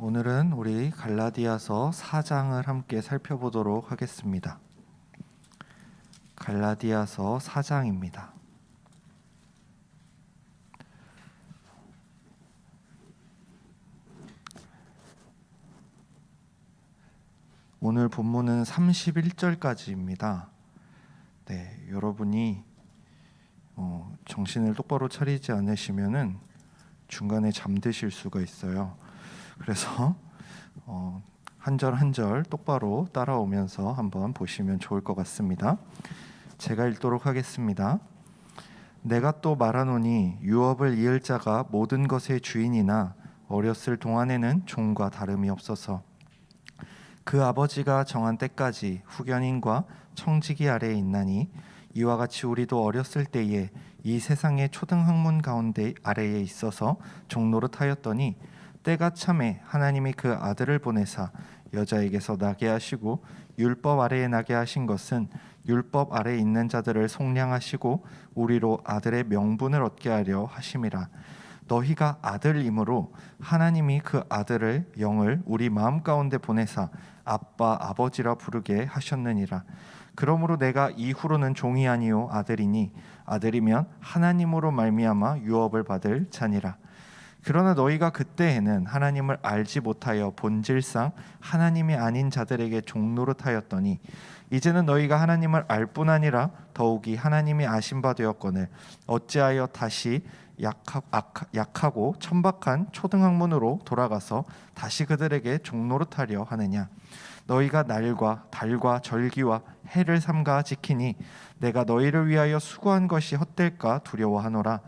오늘은 우리 갈라디아서 4장을 함께 살펴보도록 하겠습니다. 갈라디아서 4장입니다. 오늘 본문은 31절까지입니다. 여러분이 정신을 똑바로 차리지 않으시면은 중간에 잠드실 수가 있어요. 그래서 한 절 한 절 똑바로 따라오면서 한번 보시면 좋을 것 같습니다. 제가 읽도록 하겠습니다. 내가 또 말하노니 유업을 이을 자가 모든 것의 주인이나 어렸을 동안에는 종과 다름이 없어서 그 아버지가 정한 때까지 후견인과 청지기 아래에 있나니 이와 같이 우리도 어렸을 때에 이 세상의 초등학문 가운데 아래에 있어서 종노릇하였더니 때가 참에 하나님이 그 아들을 보내사 여자에게서 나게 하시고 율법 아래에 나게 하신 것은 율법 아래에 있는 자들을 속량하시고 우리로 아들의 명분을 얻게 하려 하심이라. 너희가 아들이므로 하나님이 그 아들을 영을 우리 마음 가운데 보내사 아빠 아버지라 부르게 하셨느니라. 그러므로 내가 이후로는 종이 아니요 아들이니 아들이면 하나님으로 말미암아 유업을 받을 자니라. 그러나 너희가 그때에는 하나님을 알지 못하여 본질상 하나님이 아닌 자들에게 종노릇하였더니 이제는 너희가 하나님을 알 뿐 아니라 더욱이 하나님이 아신 바 되었거늘 어찌하여 다시 약하고 천박한 초등학문으로 돌아가서 다시 그들에게 종노릇하려 하느냐. 너희가 날과 달과 절기와 해를 삼가 지키니 내가 너희를 위하여 수고한 것이 헛될까 두려워하노라.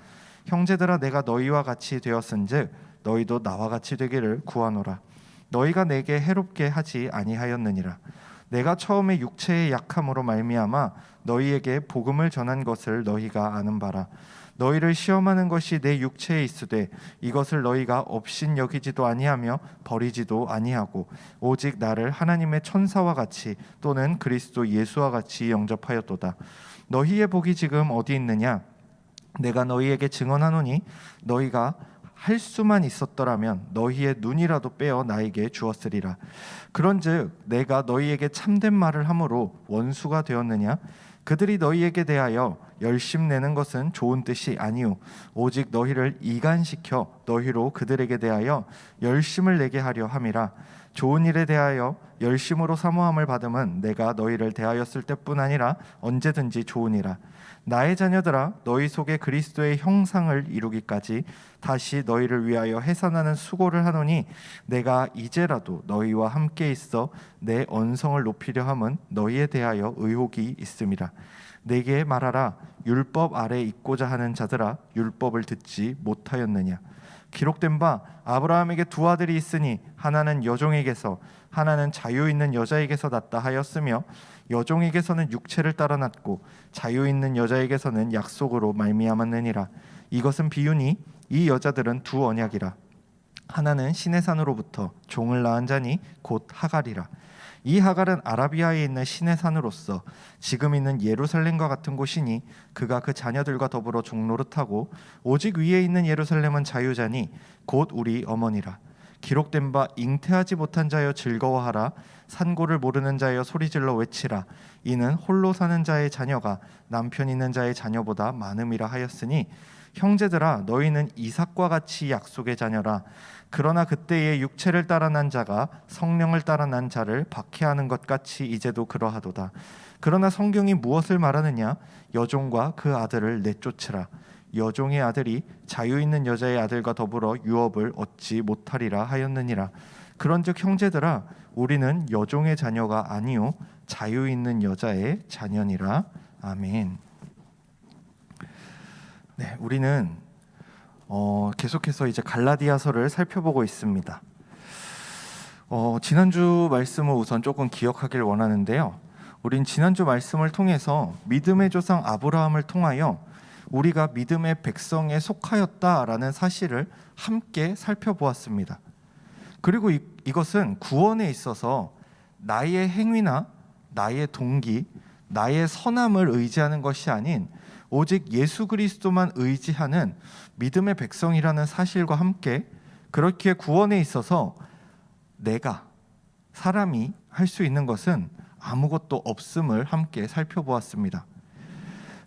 형제들아, 내가 너희와 같이 되었은즉 너희도 나와 같이 되기를 구하노라. 너희가 내게 해롭게 하지 아니하였느니라. 내가 처음에 육체의 약함으로 말미암아 너희에게 복음을 전한 것을 너희가 아는 바라. 너희를 시험하는 것이 내 육체에 있으되 이것을 너희가 업신 여기지도 아니하며 버리지도 아니하고 오직 나를 하나님의 천사와 같이 또는 그리스도 예수와 같이 영접하였도다. 너희의 복이 지금 어디 있느냐? 내가 너희에게 증언하노니 너희가 할 수만 있었더라면 너희의 눈이라도 빼어 나에게 주었으리라. 그런즉 내가 너희에게 참된 말을 함으로 원수가 되었느냐? 그들이 너희에게 대하여 열심내는 것은 좋은 뜻이 아니오 오직 너희를 이간시켜 너희로 그들에게 대하여 열심을 내게 하려 함이라. 좋은 일에 대하여 열심으로 사모함을 받음은 내가 너희를 대하였을 때뿐 아니라 언제든지 좋으니라. 나의 자녀들아, 너희 속에 그리스도의 형상을 이루기까지 다시 너희를 위하여 해산하는 수고를 하노니 내가 이제라도 너희와 함께 있어 내 언성을 높이려 함은 너희에 대하여 의혹이 있음이라. 내게 말하라. 율법 아래 있고자 하는 자들아, 율법을 듣지 못하였느냐? 기록된 바 아브라함에게 두 아들이 있으니 하나는 여종에게서 하나는 자유 있는 여자에게서 났다 하였으며 여종에게서는 육체를 따라 났고 자유 있는 여자에게서는 약속으로 말미암았느니라. 이것은 비유니 이 여자들은 두 언약이라. 하나는 시내산으로부터 종을 낳은 자니 곧 하갈이라. 이 하갈은 아라비아에 있는 시내산으로서 지금 있는 예루살렘과 같은 곳이니 그가 그 자녀들과 더불어 종노릇하고 오직 위에 있는 예루살렘은 자유자니 곧 우리 어머니라. 기록된 바 잉태하지 못한 자여 즐거워하라. 산고를 모르는 자여 소리질러 외치라. 이는 홀로 사는 자의 자녀가 남편 있는 자의 자녀보다 많음이라 하였으니 형제들아, 너희는 이삭과 같이 약속의 자녀라. 그러나 그때의 육체를 따라 난 자가 성령을 따라 난 자를 박해하는 것 같이 이제도 그러하도다. 그러나 성경이 무엇을 말하느냐? 여종과 그 아들을 내쫓으라. 여종의 아들이 자유 있는 여자의 아들과 더불어 유업을 얻지 못하리라 하였느니라. 그런즉 형제들아, 우리는 여종의 자녀가 아니요 자유 있는 여자의 자녀니라. 아멘. 우리는 계속해서 이제 갈라디아서를 살펴보고 있습니다. 지난주 말씀을 우선 조금 기억하길 원하는데요. 우린 지난주 말씀을 통해서 믿음의 조상 아브라함을 통하여 우리가 믿음의 백성에 속하였다라는 사실을 함께 살펴보았습니다. 그리고 이것은 구원에 있어서 나의 행위나 나의 동기, 나의 선함을 의지하는 것이 아닌 오직 예수 그리스도만 의지하는 믿음의 백성이라는 사실과 함께 그렇기에 구원에 있어서 사람이 할 수 있는 것은 아무것도 없음을 함께 살펴보았습니다.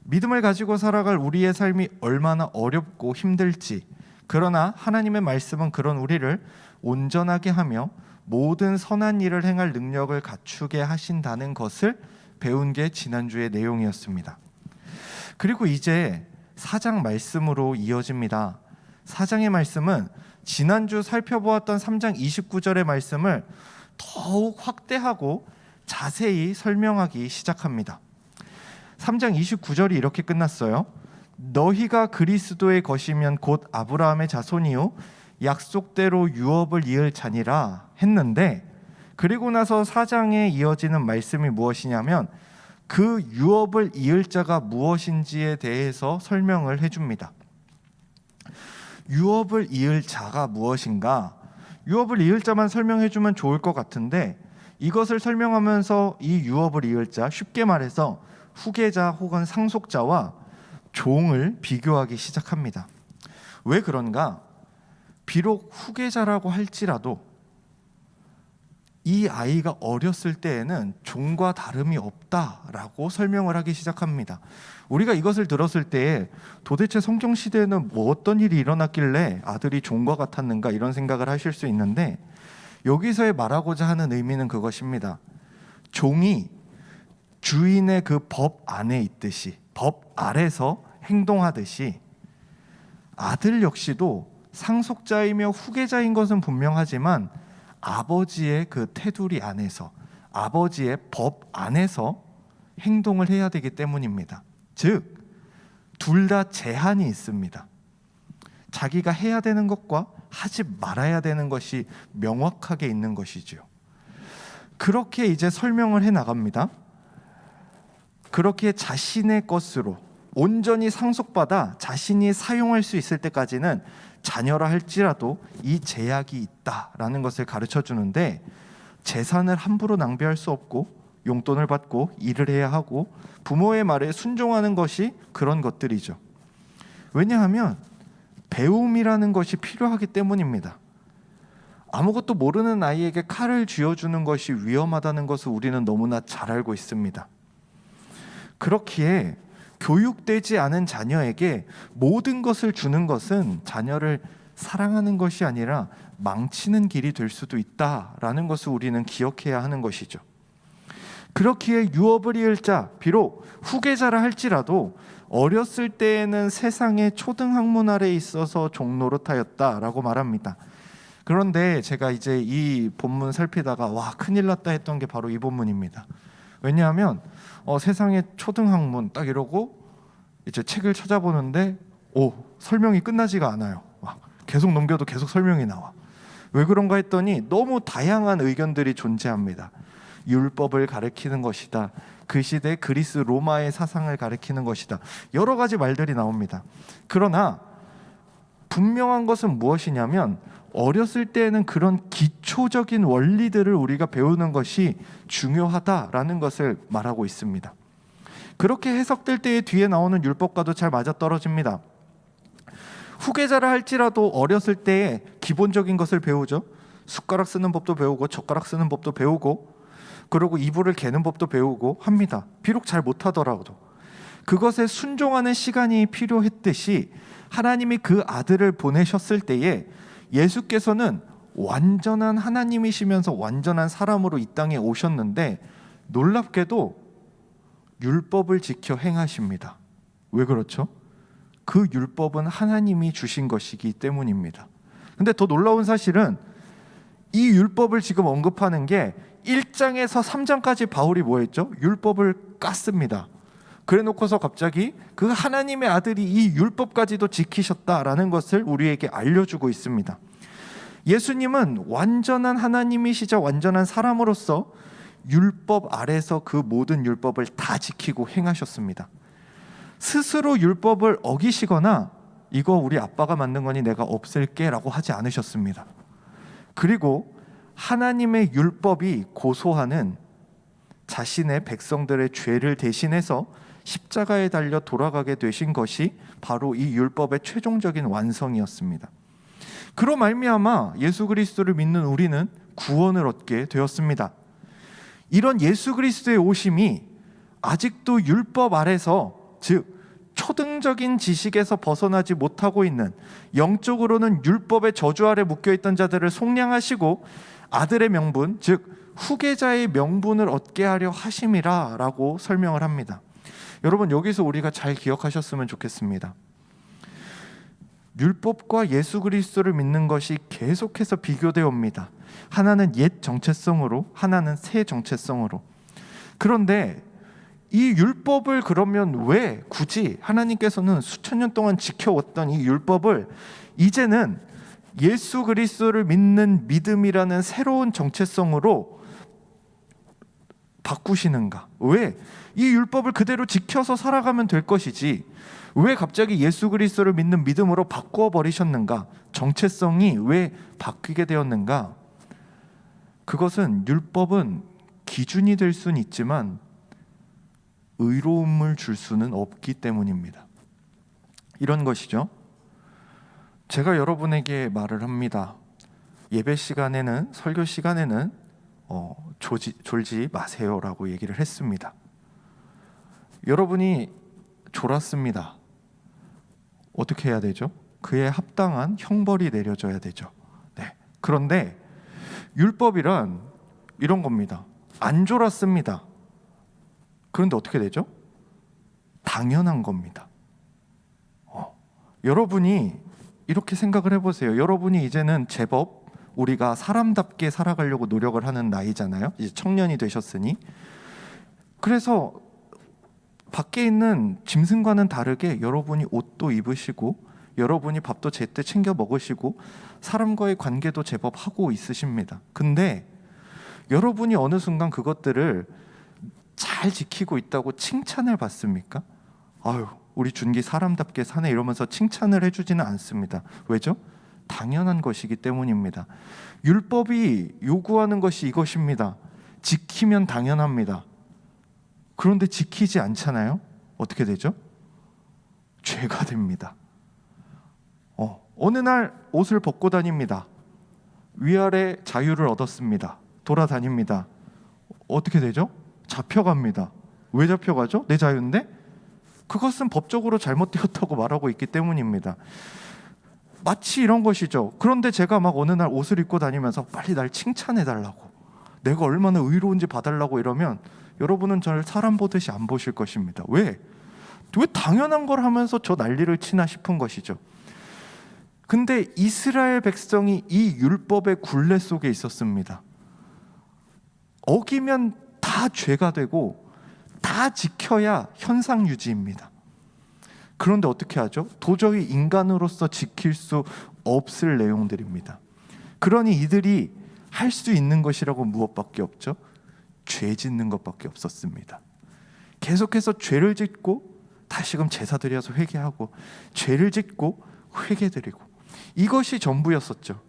믿음을 가지고 살아갈 우리의 삶이 얼마나 어렵고 힘들지, 그러나 하나님의 말씀은 그런 우리를 온전하게 하며 모든 선한 일을 행할 능력을 갖추게 하신다는 것을 배운 게 지난주의 내용이었습니다. 그리고 이제 4장 말씀으로 이어집니다. 4장의 말씀은 지난주 살펴보았던 3장 29절의 말씀을 더욱 확대하고 자세히 설명하기 시작합니다. 3장 29절이 이렇게 끝났어요. 너희가 그리스도의 것이면 곧 아브라함의 자손이요 약속대로 유업을 이을 자니라 했는데, 그리고 나서 4장에 이어지는 말씀이 무엇이냐면 그 유업을 이을 자가 무엇인지에 대해서 설명을 해줍니다. 유업을 이을 자가 무엇인가? 유업을 이을 자만 설명해주면 좋을 것 같은데, 이것을 설명하면서 이 유업을 이을 자, 쉽게 말해서 후계자 혹은 상속자와 종을 비교하기 시작합니다. 왜 그런가? 비록 후계자라고 할지라도 이 아이가 어렸을 때에는 종과 다름이 없다라고 설명을 하기 시작합니다. 우리가 이것을 들었을 때 도대체 성경 시대에는 뭐 어떤 일이 일어났길래 아들이 종과 같았는가, 이런 생각을 하실 수 있는데, 여기서의 말하고자 하는 의미는 그것입니다. 종이 주인의 그 법 안에 있듯이, 법 아래서 행동하듯이 아들 역시도 상속자이며 후계자인 것은 분명하지만 아버지의 그 테두리 안에서, 아버지의 법 안에서 행동을 해야 되기 때문입니다. 즉, 둘 다 제한이 있습니다. 자기가 해야 되는 것과 하지 말아야 되는 것이 명확하게 있는 것이죠. 그렇게 이제 설명을 해 나갑니다. 그렇게 자신의 것으로 온전히 상속받아 자신이 사용할 수 있을 때까지는 자녀라 할지라도 이 제약이 있다라는 것을 가르쳐 주는데, 재산을 함부로 낭비할 수 없고 용돈을 받고 일을 해야 하고 부모의 말에 순종하는 것이 그런 것들이죠. 왜냐하면 배움이라는 것이 필요하기 때문입니다. 아무것도 모르는 아이에게 칼을 쥐어주는 것이 위험하다는 것을 우리는 너무나 잘 알고 있습니다. 그렇기에 교육되지 않은 자녀에게 모든 것을 주는 것은 자녀를 사랑하는 것이 아니라 망치는 길이 될 수도 있다라는 것을 우리는 기억해야 하는 것이죠. 그렇기에 유업을 이을 자, 비록 후계자라 할지라도 어렸을 때에는 세상의 초등학문 아래에 있어서 종노릇하였다라고 말합니다. 그런데 제가 이제 이 본문 살피다가 와, 큰일 났다 했던 게 바로 이 본문입니다. 왜냐하면 세상의 초등학문 딱 이러고 이제 책을 찾아보는데 설명이 끝나지가 않아요. 계속 넘겨도 계속 설명이 나와. 왜 그런가 했더니 너무 다양한 의견들이 존재합니다. 율법을 가리키는 것이다, 그 시대 그리스 로마의 사상을 가리키는 것이다, 여러 가지 말들이 나옵니다. 그러나 분명한 것은 무엇이냐면 어렸을 때에는 그런 기초적인 원리들을 우리가 배우는 것이 중요하다라는 것을 말하고 있습니다. 그렇게 해석될 때에 뒤에 나오는 율법과도 잘 맞아떨어집니다. 후계자라 할지라도 어렸을 때에 기본적인 것을 배우죠. 숟가락 쓰는 법도 배우고 젓가락 쓰는 법도 배우고, 그리고 이불을 개는 법도 배우고 합니다. 비록 잘 못하더라도 그것에 순종하는 시간이 필요했듯이 하나님이 그 아들을 보내셨을 때에 예수께서는 완전한 하나님이시면서 완전한 사람으로 이 땅에 오셨는데 놀랍게도 율법을 지켜 행하십니다. 왜 그렇죠? 그 율법은 하나님이 주신 것이기 때문입니다. 근데 더 놀라운 사실은 이 율법을 지금 언급하는 게 1장에서 3장까지 바울이 뭐 했죠? 율법을 깠습니다. 그래 놓고서 갑자기 그 하나님의 아들이 이 율법까지도 지키셨다라는 것을 우리에게 알려주고 있습니다. 예수님은 완전한 하나님이시자 완전한 사람으로서 율법 아래서 그 모든 율법을 다 지키고 행하셨습니다. 스스로 율법을 어기시거나 이거 우리 아빠가 만든 거니 내가 없앨게 라고 하지 않으셨습니다. 그리고 하나님의 율법이 고소하는 자신의 백성들의 죄를 대신해서 십자가에 달려 돌아가게 되신 것이 바로 이 율법의 최종적인 완성이었습니다. 그로 말미암아 예수 그리스도를 믿는 우리는 구원을 얻게 되었습니다. 이런 예수 그리스도의 오심이 아직도 율법 아래서, 즉 초등적인 지식에서 벗어나지 못하고 있는, 영적으로는 율법의 저주 아래 묶여있던 자들을 속량하시고 아들의 명분, 즉 후계자의 명분을 얻게 하려 하심이라 라고 설명을 합니다. 여러분, 여기서 우리가 잘 기억하셨으면 좋겠습니다. 율법과 예수 그리스도를 믿는 것이 계속해서 비교되어 옵니다. 하나는 옛 정체성으로, 하나는 새 정체성으로. 그런데 이 율법을 그러면 왜 굳이 하나님께서는 수천 년 동안 지켜왔던 이 율법을 이제는 예수 그리스도를 믿는 믿음이라는 새로운 정체성으로 바꾸시는가? 왜? 이 율법을 그대로 지켜서 살아가면 될 것이지 왜 갑자기 예수 그리스도를 믿는 믿음으로 바꾸어 버리셨는가? 정체성이 왜 바뀌게 되었는가? 그것은 율법은 기준이 될 수는 있지만 의로움을 줄 수는 없기 때문입니다. 이런 것이죠. 제가 여러분에게 말을 합니다. 예배 시간에는, 설교 시간에는 졸지 마세요라고 얘기를 했습니다. 여러분이 졸았습니다. 어떻게 해야 되죠? 그에 합당한 형벌이 내려져야 되죠. 네. 그런데 율법이란 이런 겁니다. 안 졸았습니다. 그런데 어떻게 되죠? 당연한 겁니다. 여러분이 이렇게 생각을 해보세요. 여러분이 이제는 제법 우리가 사람답게 살아가려고 노력을 하는 나이잖아요. 이제 청년이 되셨으니. 그래서 밖에 있는 짐승과는 다르게 여러분이 옷도 입으시고 여러분이 밥도 제때 챙겨 먹으시고 사람과의 관계도 제법 하고 있으십니다. 근데 여러분이 어느 순간 그것들을 잘 지키고 있다고 칭찬을 받습니까? 아유, 우리 준기 사람답게 사네 이러면서 칭찬을 해주지는 않습니다. 왜죠? 당연한 것이기 때문입니다. 율법이 요구하는 것이 이것입니다. 지키면 당연합니다. 그런데 지키지 않잖아요? 어떻게 되죠? 죄가 됩니다. 어느 날 옷을 벗고 다닙니다. 위아래 자유를 얻었습니다. 돌아다닙니다. 어떻게 되죠? 잡혀갑니다. 왜 잡혀가죠? 내 자유인데? 그것은 법적으로 잘못되었다고 말하고 있기 때문입니다. 마치 이런 것이죠. 그런데 제가 막 어느 날 옷을 입고 다니면서 빨리 날 칭찬해달라고, 내가 얼마나 의로운지 봐달라고 이러면 여러분은 저를 사람 보듯이 안 보실 것입니다. 왜 당연한 걸 하면서 저 난리를 치나 싶은 것이죠. 근데 이스라엘 백성이 이 율법의 굴레 속에 있었습니다. 어기면 다 죄가 되고 다 지켜야 현상 유지입니다. 그런데 어떻게 하죠? 도저히 인간으로서 지킬 수 없을 내용들입니다. 그러니 이들이 할 수 있는 것이라고 무엇밖에 없죠? 죄 짓는 것밖에 없었습니다. 계속해서 죄를 짓고 다시금 제사 드려서 회개하고 죄를 짓고 회개드리고 이것이 전부였었죠.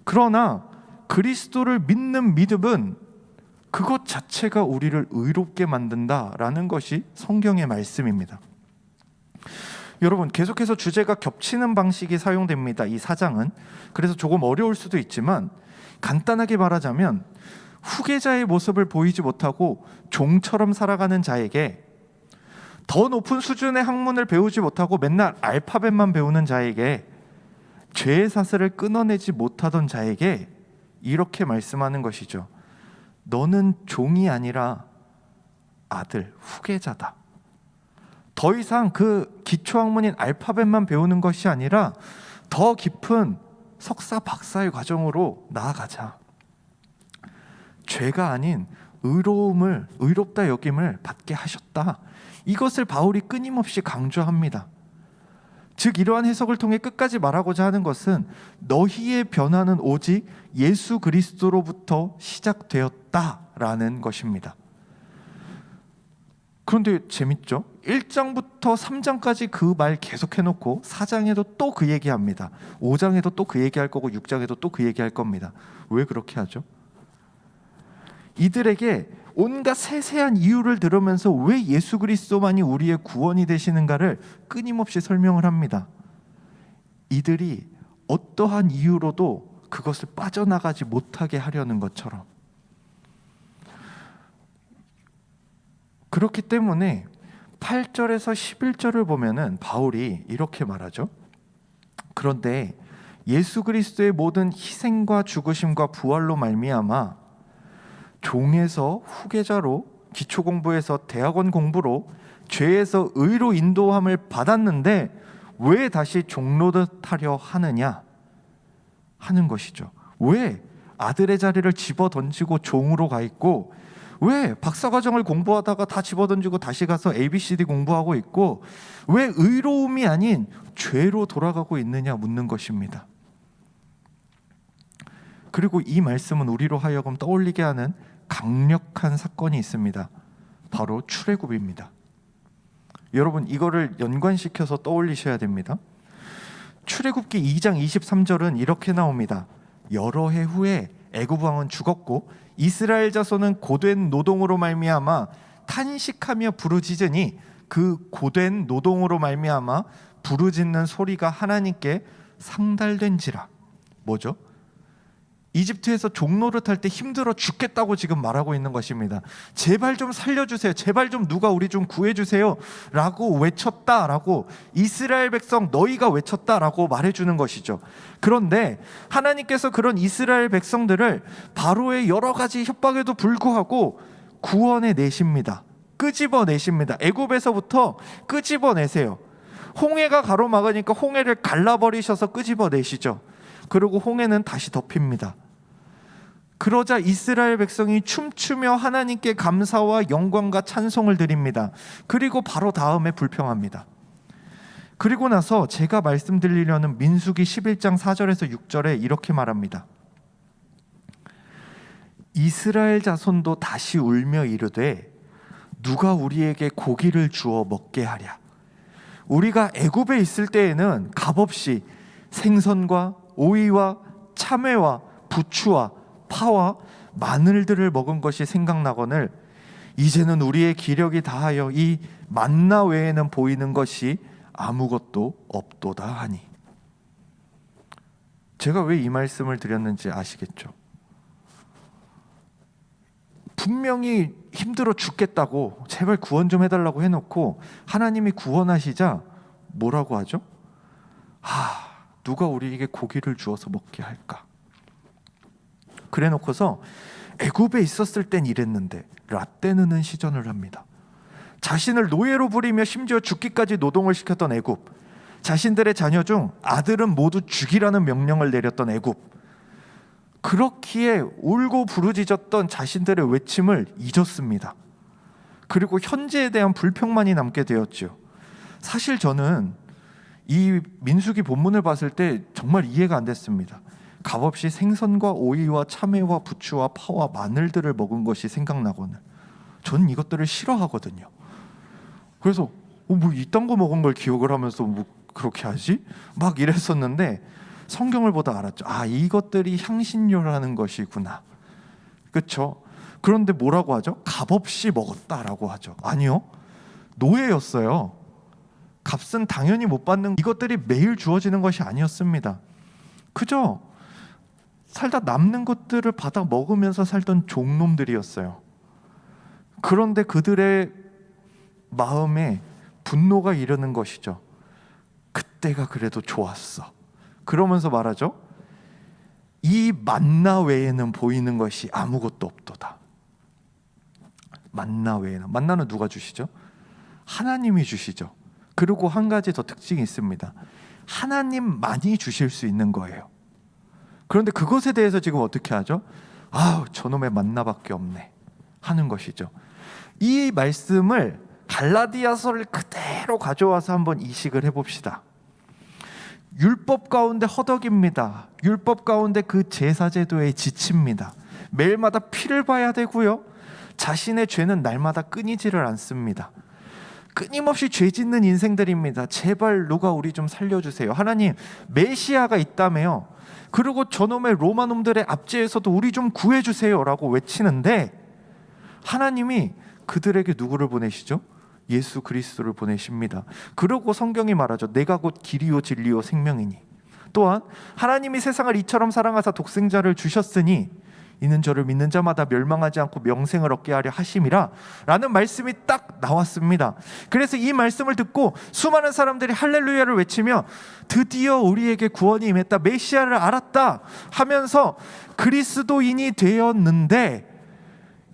그러나 그리스도를 믿는 믿음은 그것 자체가 우리를 의롭게 만든다라는 것이 성경의 말씀입니다. 여러분, 계속해서 주제가 겹치는 방식이 사용됩니다. 이 4장은. 그래서 조금 어려울 수도 있지만 간단하게 말하자면 후계자의 모습을 보이지 못하고 종처럼 살아가는 자에게, 더 높은 수준의 학문을 배우지 못하고 맨날 알파벳만 배우는 자에게, 죄의 사슬을 끊어내지 못하던 자에게 이렇게 말씀하는 것이죠. 너는 종이 아니라 아들, 후계자다. 더 이상 그 기초학문인 알파벳만 배우는 것이 아니라 더 깊은 석사, 박사의 과정으로 나아가자. 죄가 아닌 의롭다 여김을 받게 하셨다. 이것을 바울이 끊임없이 강조합니다. 즉 이러한 해석을 통해 끝까지 말하고자 하는 것은 너희의 변화는 오직 예수 그리스도로부터 시작되었다라는 것입니다. 그런데 재밌죠? 1장부터 3장까지 그 말 계속해놓고 4장에도 또 그 얘기합니다. 5장에도 또 그 얘기할 거고 6장에도 또 그 얘기할 겁니다. 왜 그렇게 하죠? 이들에게 온갖 세세한 이유를 들으면서 왜 예수 그리스도만이 우리의 구원이 되시는가를 끊임없이 설명을 합니다. 이들이 어떠한 이유로도 그것을 빠져나가지 못하게 하려는 것처럼. 그렇기 때문에 8절에서 11절을 보면은 바울이 이렇게 말하죠. 그런데 예수 그리스도의 모든 희생과 죽으심과 부활로 말미암아 종에서 후계자로, 기초 공부에서 대학원 공부로, 죄에서 의로 인도함을 받았는데 왜 다시 종노릇하려 하느냐 하는 것이죠. 왜 아들의 자리를 집어던지고 종으로 가 있고, 왜 박사과정을 공부하다가 다 집어던지고 다시 가서 ABCD 공부하고 있고, 왜 의로움이 아닌 죄로 돌아가고 있느냐 묻는 것입니다. 그리고 이 말씀은 우리로 하여금 떠올리게 하는 강력한 사건이 있습니다. 바로 출애굽입니다. 여러분, 이거를 연관시켜서 떠올리셔야 됩니다. 출애굽기 2장 23절은 이렇게 나옵니다. 여러 해 후에 애굽 왕은 죽었고 이스라엘 자손은 고된 노동으로 말미암아 탄식하며 부르짖으니 그 고된 노동으로 말미암아 부르짖는 소리가 하나님께 상달된지라. 뭐죠? 이집트에서 종노릇할 때 힘들어 죽겠다고 지금 말하고 있는 것입니다. 제발 좀 살려주세요, 제발 좀 누가 우리 좀 구해주세요 라고 외쳤다라고, 이스라엘 백성 너희가 외쳤다라고 말해주는 것이죠. 그런데 하나님께서 그런 이스라엘 백성들을 바로의 여러 가지 협박에도 불구하고 구원해 내십니다. 끄집어내십니다. 애굽에서부터 끄집어내세요. 홍해가 가로막으니까 홍해를 갈라버리셔서 끄집어내시죠. 그리고 홍해는 다시 덮입니다. 그러자 이스라엘 백성이 춤추며 하나님께 감사와 영광과 찬송을 드립니다. 그리고 바로 다음에 불평합니다. 그리고 나서 제가 말씀드리려는 민수기 11장 4절에서 6절에 이렇게 말합니다. 이스라엘 자손도 다시 울며 이르되 누가 우리에게 고기를 주어 먹게 하랴. 우리가 애굽에 있을 때에는 값없이 생선과 오이와 참외와 부추와 파와 마늘들을 먹은 것이 생각나거늘 이제는 우리의 기력이 다하여 이 만나 외에는 보이는 것이 아무것도 없도다 하니. 제가 왜 이 말씀을 드렸는지 아시겠죠? 분명히 힘들어 죽겠다고 제발 구원 좀 해달라고 해놓고 하나님이 구원하시자 뭐라고 하죠? 누가 우리에게 고기를 주어서 먹게 할까? 그래 놓고서 애굽에 있었을 땐 이랬는데 라떼느는 시전을 합니다. 자신을 노예로 부리며 심지어 죽기까지 노동을 시켰던 애굽, 자신들의 자녀 중 아들은 모두 죽이라는 명령을 내렸던 애굽, 그렇기에 울고 부르짖었던 자신들의 외침을 잊었습니다. 그리고 현재에 대한 불평만이 남게 되었죠. 사실 저는 이 민수기 본문을 봤을 때 정말 이해가 안 됐습니다. 값없이 생선과 오이와 참외와 부추와 파와 마늘들을 먹은 것이 생각나거늘. 저는 이것들을 싫어하거든요. 그래서 뭐 이딴 거 먹은 걸 기억을 하면서 뭐 그렇게 하지? 막 이랬었는데 성경을 보다 알았죠. 이것들이 향신료라는 것이구나. 그렇죠? 그런데 뭐라고 하죠? 값없이 먹었다라고 하죠. 아니요, 노예였어요. 값은 당연히 못 받는, 이것들이 매일 주어지는 것이 아니었습니다. 그저 살다 남는 것들을 받아 먹으면서 살던 종놈들이었어요. 그런데 그들의 마음에 분노가 이르는 것이죠. 그때가 그래도 좋았어. 그러면서 말하죠. 이 만나 외에는 보이는 것이 아무것도 없도다. 만나 외에는, 만나는 누가 주시죠? 하나님이 주시죠. 그리고 한 가지 더 특징이 있습니다. 하나님만이 주실 수 있는 거예요. 그런데 그것에 대해서 지금 어떻게 하죠? 저놈의 만나밖에 없네 하는 것이죠. 이 말씀을 갈라디아서를 그대로 가져와서 한번 이식을 해봅시다. 율법 가운데 허덕입니다. 율법 가운데 그 제사제도에 지칩니다. 매일마다 피를 봐야 되고요, 자신의 죄는 날마다 끊이지를 않습니다. 끊임없이 죄 짓는 인생들입니다. 제발 누가 우리 좀 살려주세요. 하나님, 메시아가 있다며요. 그리고 저놈의 로마 놈들의 압제에서도 우리 좀 구해주세요 라고 외치는데 하나님이 그들에게 누구를 보내시죠? 예수 그리스도를 보내십니다. 그러고 성경이 말하죠. 내가 곧 길이요 진리요 생명이니 또한 하나님이 세상을 이처럼 사랑하사 독생자를 주셨으니 이는 저를 믿는 자마다 멸망하지 않고 명생을 얻게 하려 하심이라 라는 말씀이 딱 나왔습니다. 그래서 이 말씀을 듣고 수많은 사람들이 할렐루야를 외치며 드디어 우리에게 구원이 임했다, 메시아를 알았다 하면서 그리스도인이 되었는데,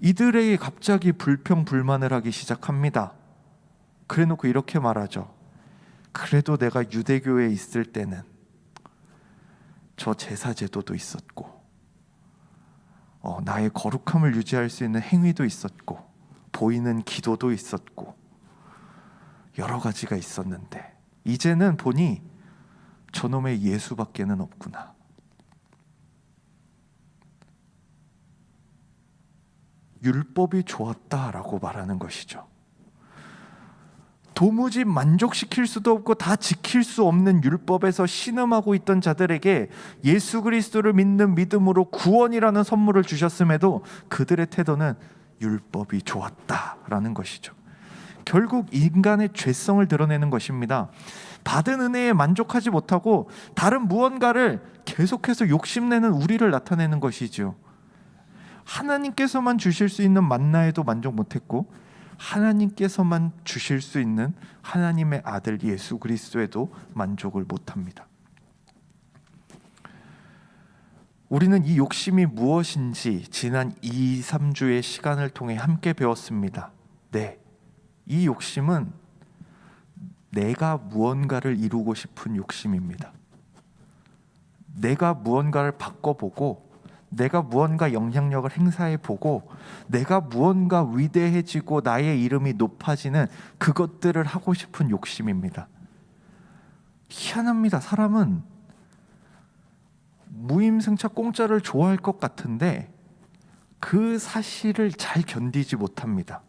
이들에게 갑자기 불평불만을 하기 시작합니다. 그래놓고 이렇게 말하죠. 그래도 내가 유대교에 있을 때는 저 제사제도도 있었고 나의 거룩함을 유지할 수 있는 행위도 있었고 보이는 기도도 있었고 여러 가지가 있었는데 이제는 보니 저놈의 예수밖에는 없구나. 율법이 좋았다라고 말하는 것이죠. 도무지 만족시킬 수도 없고 다 지킬 수 없는 율법에서 신음하고 있던 자들에게 예수 그리스도를 믿는 믿음으로 구원이라는 선물을 주셨음에도 그들의 태도는 율법이 좋았다라는 것이죠. 결국 인간의 죄성을 드러내는 것입니다. 받은 은혜에 만족하지 못하고 다른 무언가를 계속해서 욕심내는 우리를 나타내는 것이죠. 하나님께서만 주실 수 있는 만나에도 만족 못했고 하나님께서만 주실 수 있는 하나님의 아들 예수 그리스도에도 만족을 못합니다. 우리는 이 욕심이 무엇인지 지난 2, 3주의 시간을 통해 함께 배웠습니다. 네, 이 욕심은 내가 무언가를 이루고 싶은 욕심입니다. 내가 무언가를 바꿔보고 내가 무언가 영향력을 행사해보고 내가 무언가 위대해지고 나의 이름이 높아지는 그것들을 하고 싶은 욕심입니다. 희한합니다. 사람은 무임승차 공짜를 좋아할 것 같은데 그 사실을 잘 견디지 못합니다.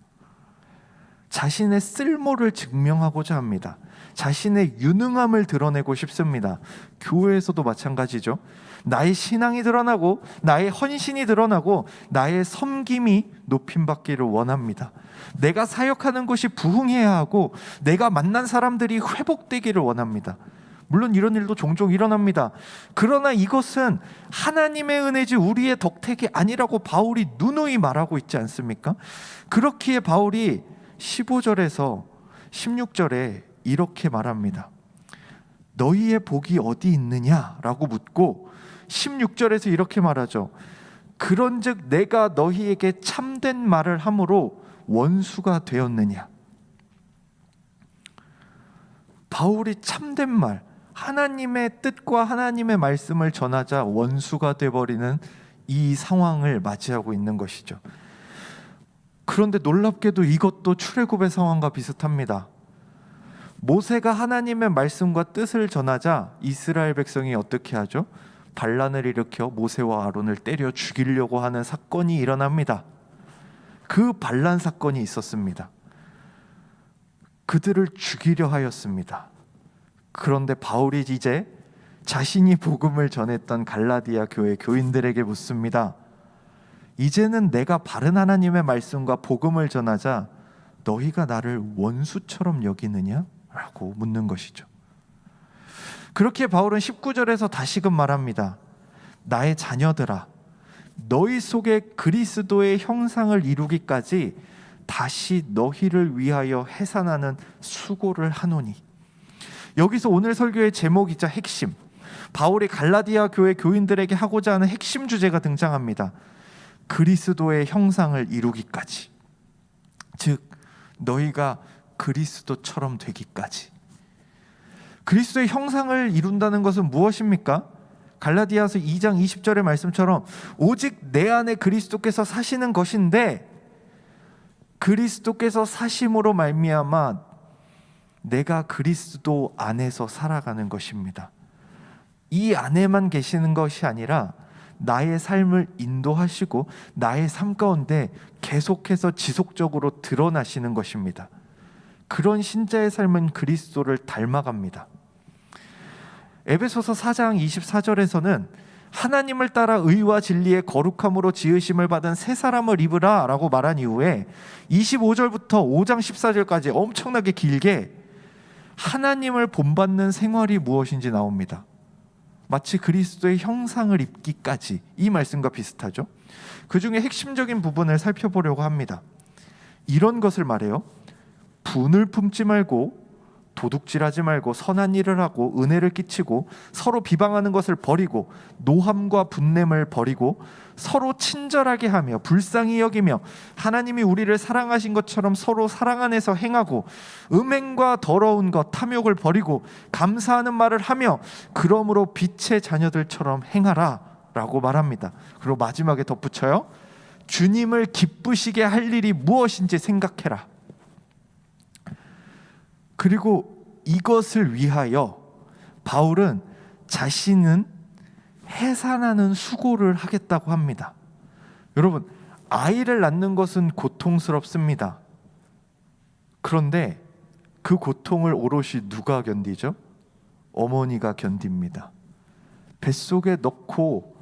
자신의 쓸모를 증명하고자 합니다. 자신의 유능함을 드러내고 싶습니다. 교회에서도 마찬가지죠. 나의 신앙이 드러나고 나의 헌신이 드러나고 나의 섬김이 높임받기를 원합니다. 내가 사역하는 것이 부흥해야 하고 내가 만난 사람들이 회복되기를 원합니다. 물론 이런 일도 종종 일어납니다. 그러나 이것은 하나님의 은혜지 우리의 덕택이 아니라고 바울이 누누이 말하고 있지 않습니까? 그렇기에 바울이 15절에서 16절에 이렇게 말합니다. 너희의 복이 어디 있느냐라고 묻고 16절에서 이렇게 말하죠. 그런즉 내가 너희에게 참된 말을 함으로 원수가 되었느냐. 바울이 참된 말, 하나님의 뜻과 하나님의 말씀을 전하자 원수가 되어버리는 이 상황을 맞이하고 있는 것이죠. 그런데 놀랍게도 이것도 출애굽의 상황과 비슷합니다. 모세가 하나님의 말씀과 뜻을 전하자 이스라엘 백성이 어떻게 하죠? 반란을 일으켜 모세와 아론을 때려 죽이려고 하는 사건이 일어납니다. 그 반란 사건이 있었습니다. 그들을 죽이려 하였습니다. 그런데 바울이 이제 자신이 복음을 전했던 갈라디아 교회 교인들에게 묻습니다. 이제는 내가 바른 하나님의 말씀과 복음을 전하자 너희가 나를 원수처럼 여기느냐? 라고 묻는 것이죠. 그렇게 바울은 19절에서 다시금 말합니다. 나의 자녀들아, 너희 속에 그리스도의 형상을 이루기까지 다시 너희를 위하여 해산하는 수고를 하노니. 여기서 오늘 설교의 제목이자 핵심, 바울이 갈라디아 교회 교인들에게 하고자 하는 핵심 주제가 등장합니다. 그리스도의 형상을 이루기까지, 즉 너희가 그리스도처럼 되기까지. 그리스도의 형상을 이룬다는 것은 무엇입니까? 갈라디아서 2장 20절의 말씀처럼 오직 내 안에 그리스도께서 사시는 것인데 그리스도께서 사심으로 말미암아 내가 그리스도 안에서 살아가는 것입니다. 이 안에만 계시는 것이 아니라 나의 삶을 인도하시고 나의 삶 가운데 계속해서 지속적으로 드러나시는 것입니다. 그런 신자의 삶은 그리스도를 닮아갑니다. 에베소서 4장 24절에서는 하나님을 따라 의와 진리의 거룩함으로 지으심을 받은 새 사람을 입으라 라고 말한 이후에 25절부터 5장 14절까지 엄청나게 길게 하나님을 본받는 생활이 무엇인지 나옵니다. 마치 그리스도의 형상을 입기까지, 이 말씀과 비슷하죠. 그 중에 핵심적인 부분을 살펴보려고 합니다. 이런 것을 말해요. 분을 품지 말고, 도둑질하지 말고, 선한 일을 하고, 은혜를 끼치고, 서로 비방하는 것을 버리고, 노함과 분냄을 버리고, 서로 친절하게 하며 불쌍히 여기며, 하나님이 우리를 사랑하신 것처럼 서로 사랑 안에서 행하고, 음행과 더러운 것 탐욕을 버리고 감사하는 말을 하며, 그러므로 빛의 자녀들처럼 행하라 라고 말합니다. 그리고 마지막에 덧붙여요. 주님을 기쁘시게 할 일이 무엇인지 생각해라. 그리고 이것을 위하여 바울은 자신은 해산하는 수고를 하겠다고 합니다. 여러분, 아이를 낳는 것은 고통스럽습니다. 그런데 그 고통을 오롯이 누가 견디죠? 어머니가 견딥니다. 뱃속에 넣고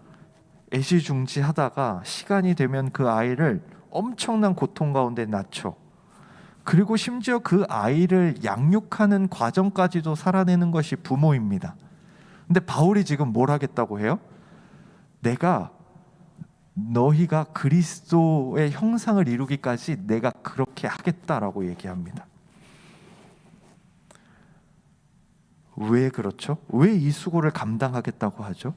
애지중지하다가 시간이 되면 그 아이를 엄청난 고통 가운데 낳죠. 그리고 심지어 그 아이를 양육하는 과정까지도 살아내는 것이 부모입니다. 근데 바울이 지금 뭘 하겠다고 해요? 내가 너희가 그리스도의 형상을 이루기까지 내가 그렇게 하겠다라고 얘기합니다. 왜 그렇죠? 왜 이 수고를 감당하겠다고 하죠?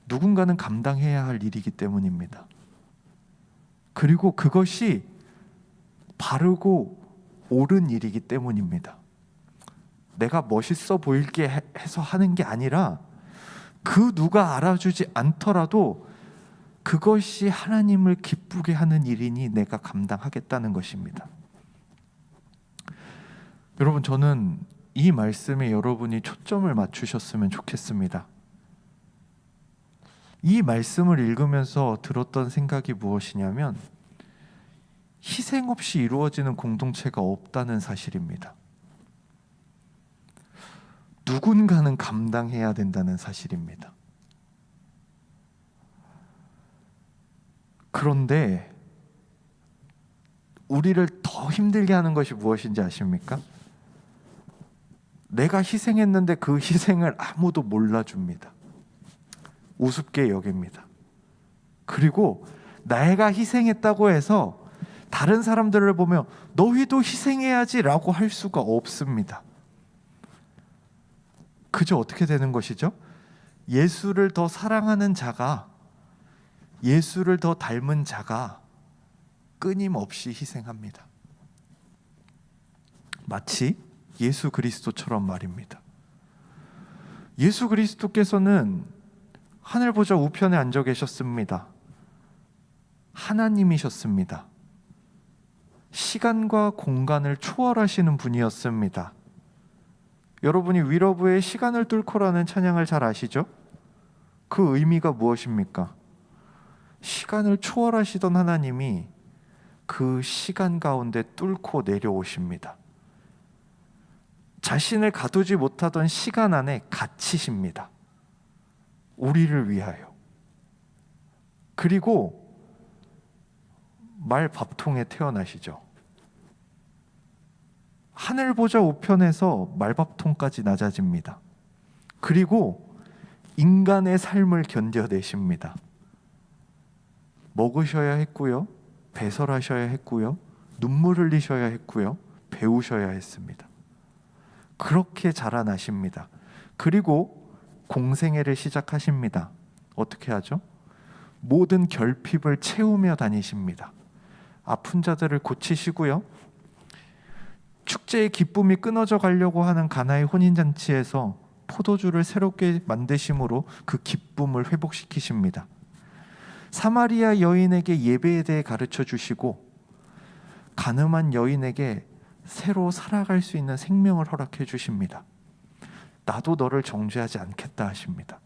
누군가는 감당해야 할 일이기 때문입니다. 그리고 그것이 바르고 옳은 일이기 때문입니다. 내가 멋있어 보일게 해서 하는 게 아니라, 그 누가 알아주지 않더라도 그것이 하나님을 기쁘게 하는 일이니 내가 감당하겠다는 것입니다. 여러분, 저는 이 말씀에 여러분이 초점을 맞추셨으면 좋겠습니다. 이 말씀을 읽으면서 들었던 생각이 무엇이냐면, 희생 없이 이루어지는 공동체가 없다는 사실입니다. 누군가는 감당해야 된다는 사실입니다. 그런데 우리를 더 힘들게 하는 것이 무엇인지 아십니까? 내가 희생했는데 그 희생을 아무도 몰라줍니다. 우습게 여깁니다. 그리고 내가 희생했다고 해서 다른 사람들을 보며 너희도 희생해야지 라고 할 수가 없습니다. 그저 어떻게 되는 것이죠? 예수를 더 사랑하는 자가, 예수를 더 닮은 자가 끊임없이 희생합니다. 마치 예수 그리스도처럼 말입니다. 예수 그리스도께서는 하늘 보좌 우편에 앉아 계셨습니다. 하나님이셨습니다. 시간과 공간을 초월하시는 분이었습니다. 여러분이 위러브의 시간을 뚫고라는 찬양을 잘 아시죠? 그 의미가 무엇입니까? 시간을 초월하시던 하나님이 그 시간 가운데 뚫고 내려오십니다. 자신을 가두지 못하던 시간 안에 갇히십니다. 우리를 위하여. 그리고 말밥통에 태어나시죠. 하늘 보좌 우편에서 말밥통까지 낮아집니다. 그리고 인간의 삶을 견뎌내십니다. 먹으셔야 했고요, 배설하셔야 했고요, 눈물 흘리셔야 했고요, 배우셔야 했습니다. 그렇게 자라나십니다. 그리고 공생애를 시작하십니다. 어떻게 하죠? 모든 결핍을 채우며 다니십니다. 아픈 자들을 고치시고요, 축제의 기쁨이 끊어져 가려고 하는 가나의 혼인잔치에서 포도주를 새롭게 만드심으로 그 기쁨을 회복시키십니다. 사마리아 여인에게 예배에 대해 가르쳐 주시고, 가늠한 여인에게 새로 살아갈 수 있는 생명을 허락해 주십니다. 나도 너를 정죄하지 않겠다 하십니다.